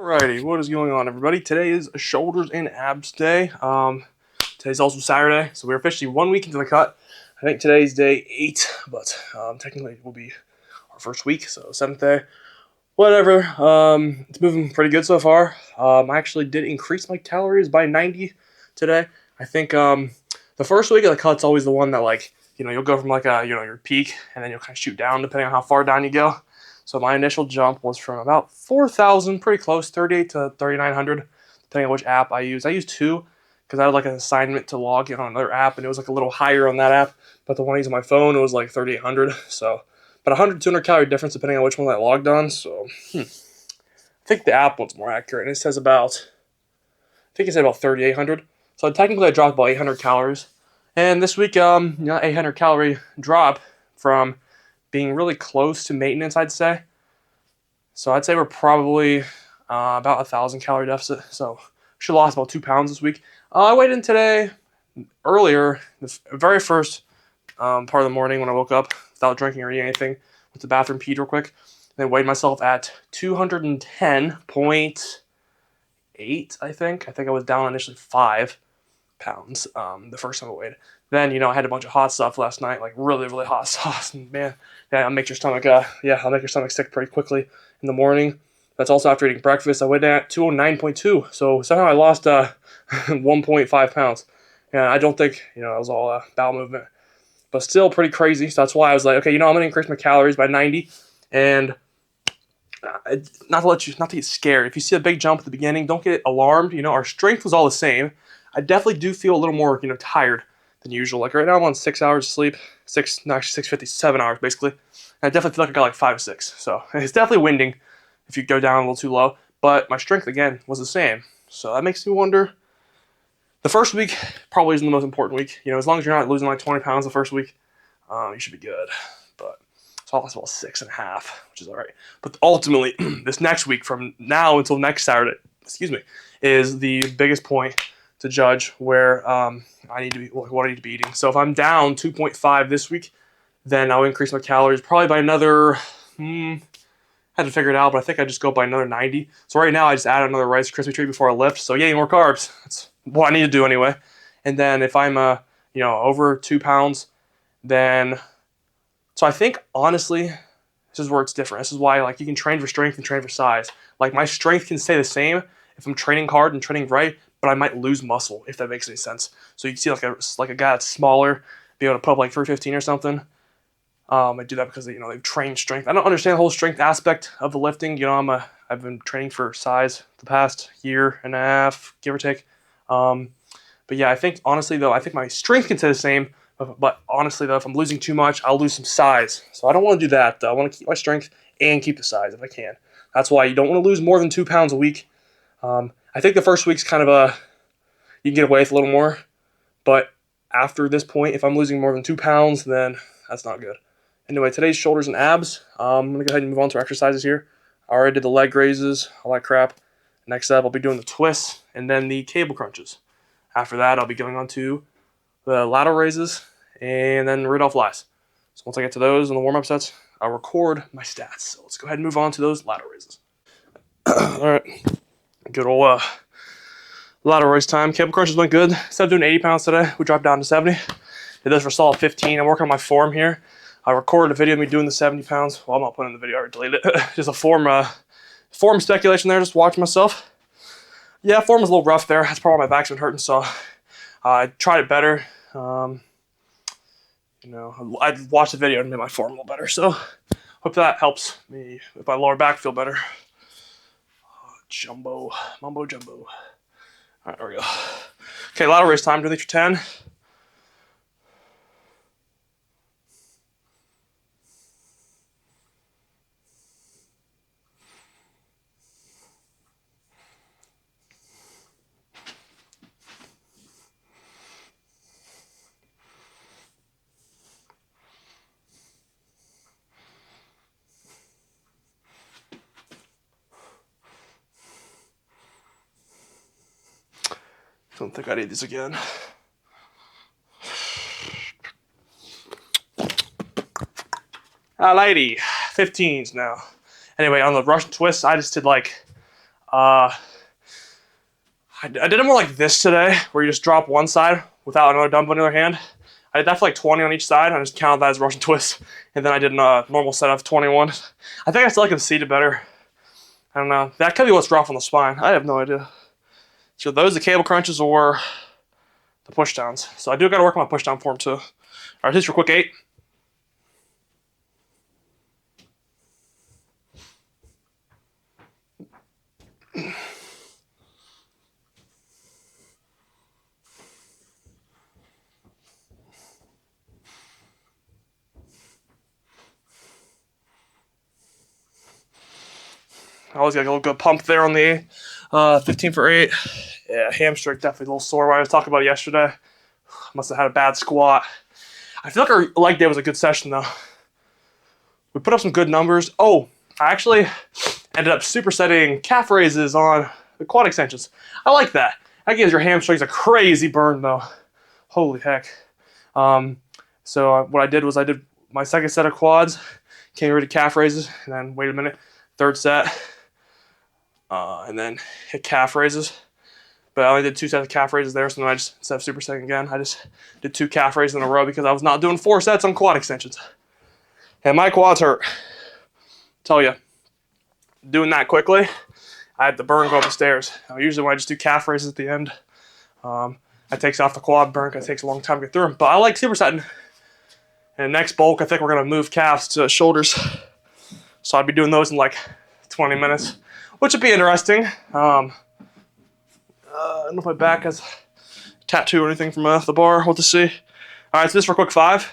Alrighty, what is going on, everybody? Today is shoulders and abs day. Today's also Saturday, so we're officially 1 week into the cut. I think today's day 8, but technically it will be our first week, so 7th day. Whatever. It's moving pretty good so far. I actually did increase my calories by 90 today. I think the first week of the cut's always the one that you'll go from your peak, and then you'll kind of shoot down depending on how far down you go. So my initial jump was from about 4,000, pretty close, 38 to 3,900, depending on which app I use. I used 2 because I had like an assignment to log in on another app, and it was like a little higher on that app. But the one I used on my phone, it was like 3,800. So about 100, 200 calorie difference depending on which one I logged on. So I think the app one's more accurate. And it says about 3,800. So technically I dropped about 800 calories. And this week, 800 calorie drop from being really close to maintenance, I'd say. So I'd say we're probably about 1,000 calorie deficit. So should have lost about 2 pounds this weigh I weighed in today earlier, the very first part of the morning when I woke up without drinking or eating anything. Went to the bathroom, peed real quick, and then weighed myself at 210.8, I think. I think I was down initially 5 pounds the first time I weighed. Then, I had a bunch of hot stuff last night, like really, really hot sauce. And man, I'll make your stomach sick pretty quickly in the morning. That's also after eating breakfast. I weighed at 209.2, so somehow I lost 1.5 pounds. And I don't think, it was all bowel movement. But still pretty crazy. So that's why I was like, okay, I'm going to increase my calories by 90. And not to get scared. If you see a big jump at the beginning, don't get alarmed. Our strength was all the same. I definitely do feel a little more, tired than usual. Like right now I'm on 6 hours of sleep, 6:57 hours basically. And I definitely feel like I got like 5 or 6. So it's definitely winding if you go down a little too low. But my strength again was the same. So that makes me wonder. The first week probably isn't the most important week. As long as you're not losing like 20 pounds the first week, you should be good. But so I lost about 6.5, which is all right. But ultimately, this next week from now until next Saturday, is the biggest point to judge where I need to be, what I need to be eating. So if I'm down 2.5 this week, then I'll increase my calories probably by another. I had to figure it out, but I think I just go by another 90. So right now I just add another Rice Krispie treat before I lift. So yay, more carbs. That's what I need to do anyway. And then if I'm over 2 pounds, then so I think honestly, this is where it's different. This is why you can train for strength and train for size. Like my strength can stay the same if I'm training hard and training right, but I might lose muscle if that makes any sense. So you can see like a guy that's smaller be able to put up like 315 or something. I do that because they've trained strength. I don't understand the whole strength aspect of the lifting. I've been training for size the past year and a half, give or take. But yeah, I think honestly though, I think my strength can stay the same. But honestly though, if I'm losing too much, I'll lose some size. So I don't want to do that. I want to keep my strength and keep the size if I can. That's why you don't want to lose more than 2 pounds a week. I think the first week's kind of you can get away with a little more. But after this point, if I'm losing more than 2 pounds, then that's not good. Anyway, today's shoulders and abs. I'm going to go ahead and move on to our exercises here. I already did the leg raises, all that crap. Next up, I'll be doing the twists and then the cable crunches. After that, I'll be going on to the lateral raises and then Rudolph flies. So once I get to those and the warm-up sets, I'll record my stats. So let's go ahead and move on to those lateral raises. All right, good old lateral raise time. Cable crunches went good. Instead of doing 80 pounds today, we dropped down to 70. Did this for a solid 15. I'm working on my form here. I recorded a video of me doing the 70 pounds. Well, I'm not putting in the video. I already deleted it. Just a form speculation there, just watching myself. Yeah, form was a little rough there. That's probably why my back's been hurting, so I tried it better. I watched the video and made my form a little better, so hope that helps me with my lower back feel better. Mumbo jumbo. All right, there we go. Okay, lateral raise time. Do these for 10. Don't think I need these again. Alrighty, 15s now. Anyway, on the Russian twist, I just did I did it more like this today, where you just drop one side without another dumbbell on the other hand. I did that for like 20 on each side. I just counted that as Russian twist, and then I did a normal set of 21. I think I still like the seated better. I don't know. That could be what's rough on the spine. I have no idea. So those the cable crunches or the push downs. So I do got to work on my push down form too. All right, here's your quick 8. I always got a little good pump there on the 15 for 8. Yeah, hamstring definitely a little sore. I was talking about it yesterday. Must have had a bad squat. I feel like our leg day was a good session though. We put up some good numbers. Oh, I actually ended up supersetting calf raises on the quad extensions. I like that. That gives your hamstrings a crazy burn though. Holy heck. So what I did was I did my second set of quads, came rid of calf raises, and then wait a minute, third set, and then hit calf raises. But I only did 2 sets of calf raises there, so then I just, instead of supersetting again, I just did 2 calf raises in a row because I was not doing 4 sets on quad extensions. And my quads hurt. Tell you, doing that quickly, I had the burn go up the stairs. Usually when I just do calf raises at the end, it takes off the quad burn because it takes a long time to get through them. But I like supersetting. And next bulk, I think we're going to move calves to shoulders. So I'd be doing those in like 20 minutes, which would be interesting. I don't know if my back has a tattoo or anything from the bar. We'll just see. All right, so this for a quick 5.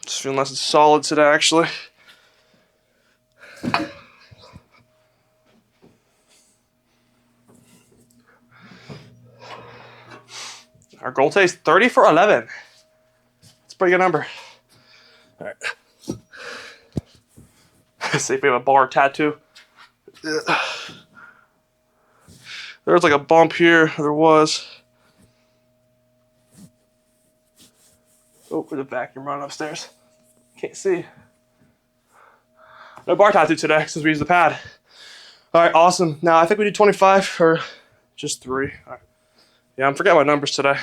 Just feeling nice and solid today, actually. Our goal today is 30 for 11. That's a pretty good number. All right. See if we have a bar tattoo. There's like a bump here. There was. Oh, there's a vacuum running upstairs. Can't see. No bar tattoo today since we used the pad. All right, awesome. Now I think we did 25 or just 3. All right. Yeah, I'm forgetting my numbers today.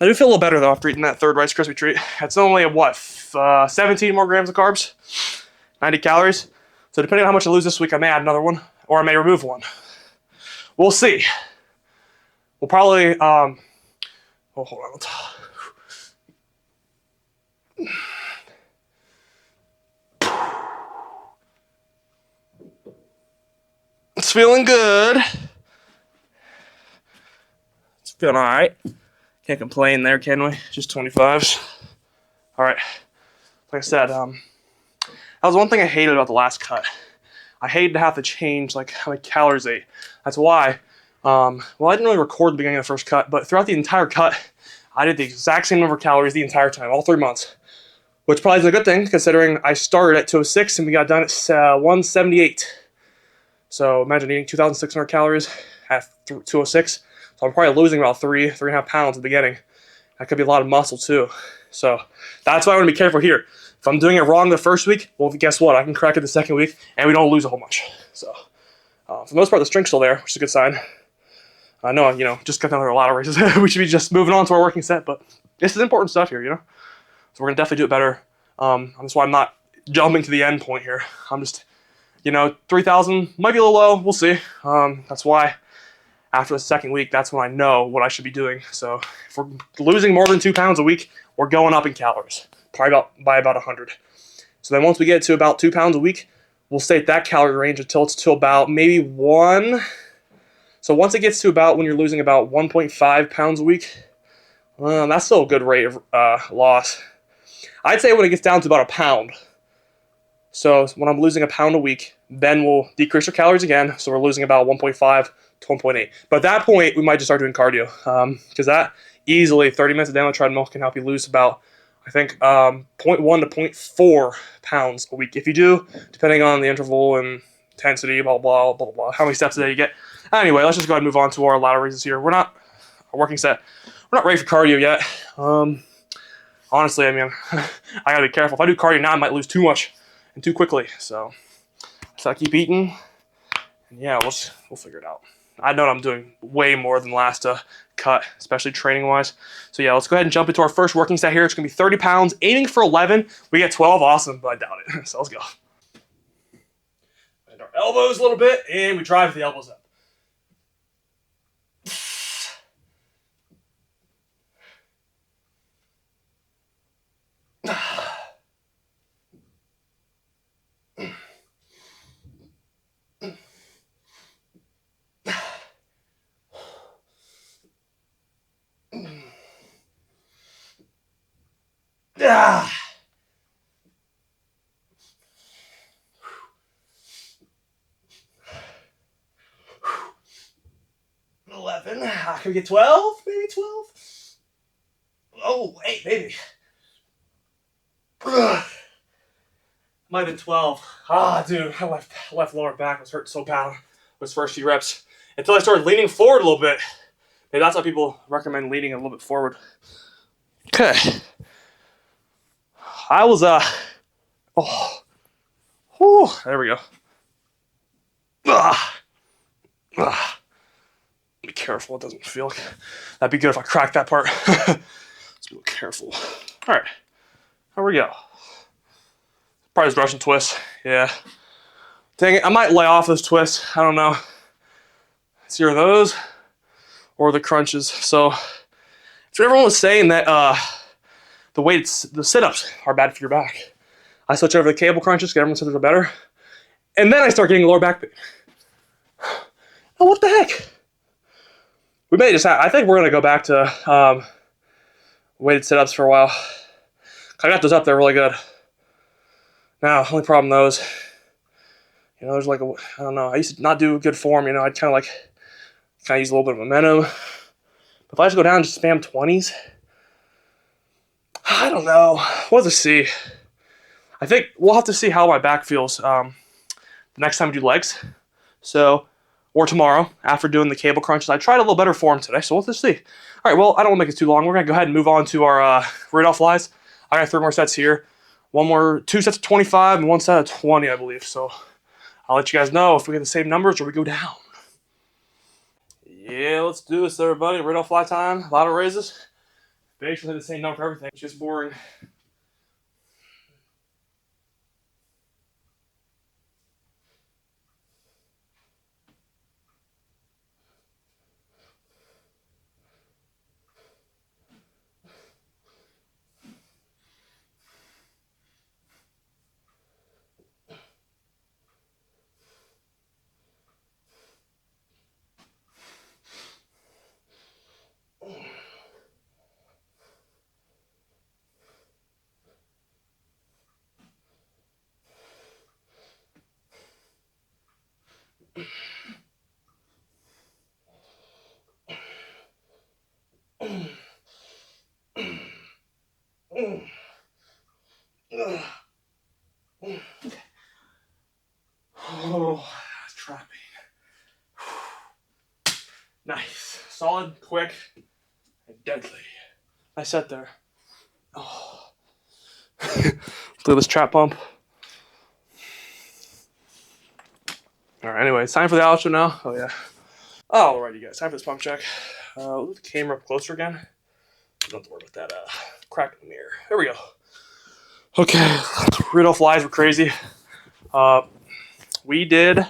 I do feel a little better though after eating that third Rice Krispie treat. It's only what, 17 more grams of carbs, 90 calories. So depending on how much I lose this week, I may add another one or I may remove one. We'll see. We'll probably oh, hold on. It's feeling good. It's feeling all right. Can't complain there, can we? Just 25s. All right. Like I said, that was one thing I hated about the last cut. I hated to have to change like how many calories I ate. That's why, well, I didn't really record the beginning of the first cut, but throughout the entire cut, I did the exact same number of calories the entire time, all 3 months. Which probably is a good thing, considering I started at 206 and we got done at 178. So imagine eating 2,600 calories at 206. So I'm probably losing about 3.5 pounds at the beginning. That could be a lot of muscle too. So that's why I want to be careful here. If I'm doing it wrong the first week, well, guess what? I can correct it the second week and we don't lose a whole bunch. So for the most part, the strength's still there, which is a good sign. I know, just got another a lot of races. We should be just moving on to our working set, but this is important stuff here, So we're going to definitely do it better. That's why I'm not jumping to the end point here. I'm just, 3,000 might be a little low. We'll see. That's why after the second week, that's when I know what I should be doing. So if we're losing more than 2 pounds a week, we're going up in calories, probably by about 100. So then once we get to about 2 pounds a week, we'll stay at that calorie range until it's to about maybe 1. So once it gets to about when you're losing about 1.5 pounds a week, that's still a good rate of loss. I'd say when it gets down to about 1 pound. So when I'm losing 1 pound a week, then we'll decrease our calories again. So we're losing about 1.5 to 1.8. But at that point, we might just start doing cardio. Because that easily, 30 minutes of down the treadmill can help you lose about, I think, 0.1 to 0.4 pounds a week. If you do, depending on the interval and intensity, blah, blah, blah, blah, blah, how many steps a day you get. Anyway, let's just go ahead and move on to our ladder raises here. We're not a working set. We're not ready for cardio yet. Honestly, I mean, I gotta be careful. If I do cardio now, I might lose too much and too quickly. So I keep eating, and yeah, we'll figure it out. I know I'm doing way more than last cut, especially training wise. So yeah, let's go ahead and jump into our first working set here. It's gonna be 30 pounds, aiming for 11. We get 12, awesome, but I doubt it. So let's go. Bend our elbows a little bit, and we drive the elbows up. 11. Can we get 12? Maybe 12? Oh, 8, maybe. Might have been 12. Dude, my left lower back was hurting so bad those first few reps. Until I started leaning forward a little bit. Maybe that's why people recommend leaning a little bit forward. Okay. I was, there we go. Be careful, it doesn't feel like, that'd be good if I cracked that part. Let's be careful. All right, here we go. Probably just Russian twist, yeah. Dang it, I might lay off those twists, I don't know. It's either those or the crunches. So everyone was saying that the sit-ups are bad for your back. I switch over to the cable crunches because everyone said they're better. And then I start getting lower back pain. Oh, what the heck? We may just I think we're going to go back to weighted sit-ups for a while. I got those up there really good. Now, only problem those, there's like I don't know, I used to not do good form, I'd kind of use a little bit of momentum. But if I just go down and just spam 20s, I don't know. We'll have to see. I think we'll have to see how my back feels the next time we do legs. So, or tomorrow after doing the cable crunches. I tried a little better form today, so we'll just see. All right, well, I don't want to make it too long. We're going to go ahead and move on to our radar flies. I got 3 more sets here. 2 sets of 25 and 1 set of 20, I believe. So I'll let you guys know if we get the same numbers or we go down. Yeah, let's do this, everybody. Radar fly time, a lot of raises. Basically the same number for everything. It's just boring. Oh, that's trapping. Nice. Solid, quick, and deadly. I sat there. Oh. Look at this trap pump. Alright, anyway, it's time for the outro now. Oh, yeah. Alright, you guys, time for this pump check. Move the camera up closer again. Don't have to worry about that crack in the mirror. There we go. Okay, Rudolph flies were crazy. We did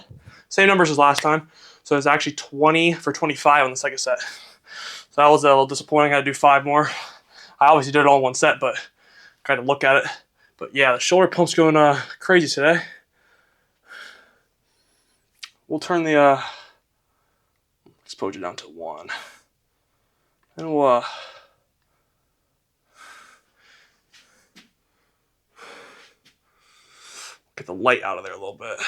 same numbers as last time. So it's actually 20 for 25 on the second set. So that was a little disappointing. I had to do 5 more. I obviously did it all in 1 set, but kind of look at it. But yeah, the shoulder pump's going crazy today. We'll turn the exposure down to 1. And we'll get the light out of there a little bit.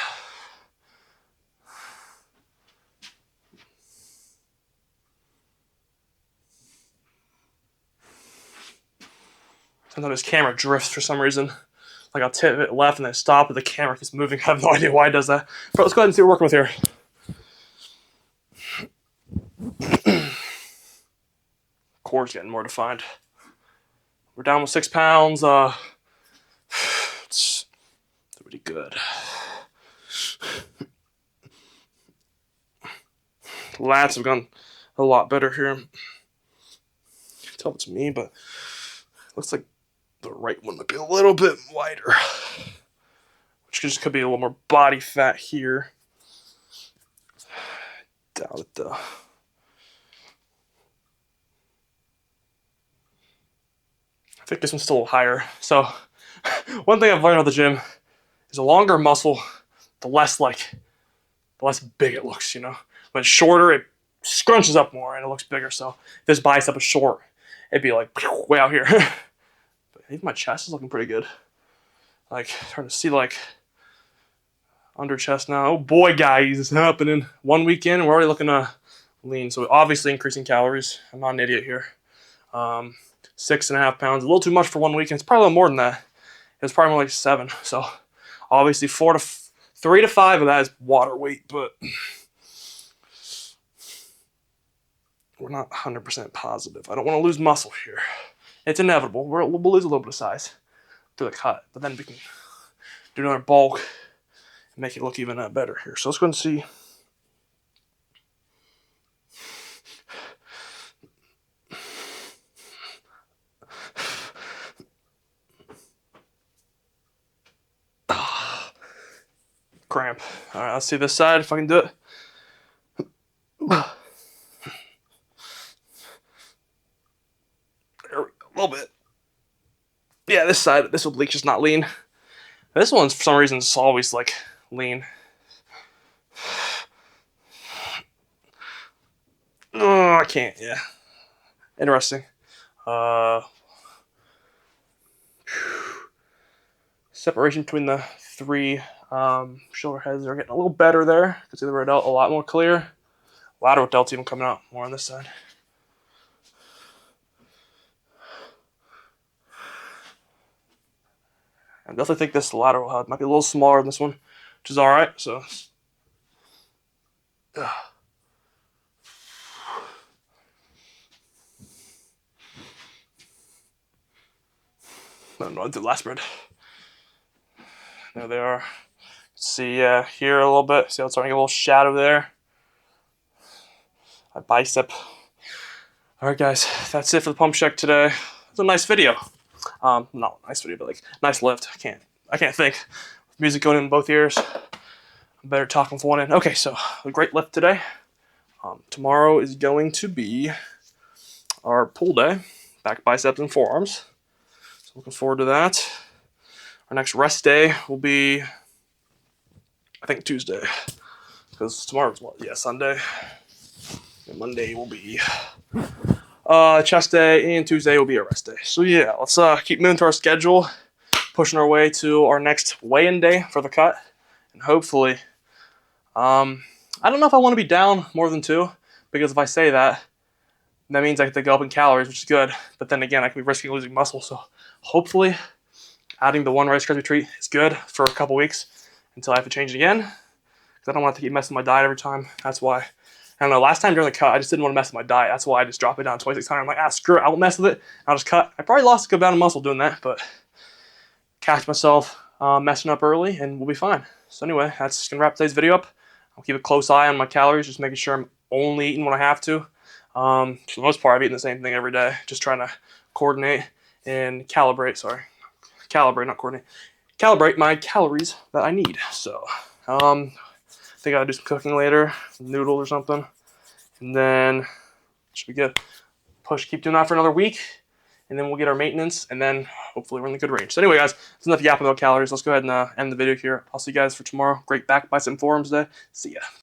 Sometimes this camera drifts for some reason. like I'll tip it left and then stop, and the camera keeps moving. I have no idea why it does that. But let's go ahead and see what we're working with here. Core's getting more defined. We're down with 6 pounds. It's pretty good. The lats have gone a lot better here. Can't tell if it's me, but it looks like the right one might be a little bit wider, which just could be a little more body fat here. Doubt it though. I think this one's still a little higher. So one thing I've learned about the gym is the longer muscle, the less big it looks, you know. When it's shorter, it scrunches up more and it looks bigger. So if this bicep was short, it'd be like way out here. But even my chest is looking pretty good. Like trying to see like under chest now. Oh boy, guys, it's happening. 1 week in, we're already looking lean. So obviously increasing calories. I'm not an idiot here. 6.5 pounds, a little too much for 1 week, and it's probably a little more than that. It's probably more like 7. So obviously 3 to 5 of that is water weight, but we're not 100% positive. I don't want to lose muscle here. It's inevitable. We'll lose a little bit of size through the cut, but then we can do another bulk and make it look even better here. So let's go and see. Cramp. All right, let's see this side if I can do it. There we go, a little bit. Yeah, this side, this oblique is not lean. This one's, for some reason, is always like lean. Oh, I can't, yeah. Interesting. Separation between the 3 shoulder heads are getting a little better there. You can see the rear delt a lot more clear. Lateral delt's even coming out more on this side. I definitely think this lateral head might be a little smaller than this one, which is alright. So, I don't know, I'll do last spread. There they are. See here a little bit. See how it's starting to get a little shadow there. My bicep. Alright guys, that's it for the pump check today. It's a nice video. Not a nice video, but like nice lift. I can't think. Music going in both ears. I'm better talking with one end. Okay, so a great lift today. Tomorrow is going to be our pull day. Back, biceps, and forearms. So looking forward to that. Our next rest day will be, I think, Tuesday. Because tomorrow's what? Yeah, Sunday. And Monday will be chest day, and Tuesday will be a rest day. So yeah, let's keep moving to our schedule, pushing our way to our next weigh-in day for the cut, and hopefully, I don't know if I want to be down more than 2, because if I say that, that means I have to go up in calories, which is good, but then again, I could be risking losing muscle, so hopefully, adding the 1 Rice Krispie treat is good for a couple weeks until I have to change it again, because I don't want to keep messing with my diet every time. That's why. I don't know, last time during the cut, I just didn't want to mess with my diet. That's why I just dropped it down to 2,600. I'm like, screw it, I won't mess with it. I'll just cut. I probably lost a good amount of muscle doing that, but catch myself messing up early, and we'll be fine. So anyway, that's just going to wrap today's video up. I'll keep a close eye on my calories, just making sure I'm only eating when I have to. For the most part, I've eaten the same thing every day, just trying to coordinate and calibrate, not coordinate. Calibrate my calories that I need. So, I think I'll do some cooking later, some noodles or something, and then should be good. Keep doing that for another week, and then we'll get our maintenance, and then hopefully we're in the good range. So anyway, guys, that's enough yapping about calories. Let's go ahead and end the video here. I'll see you guys for tomorrow. Great back, bicep, and forearms day. See ya.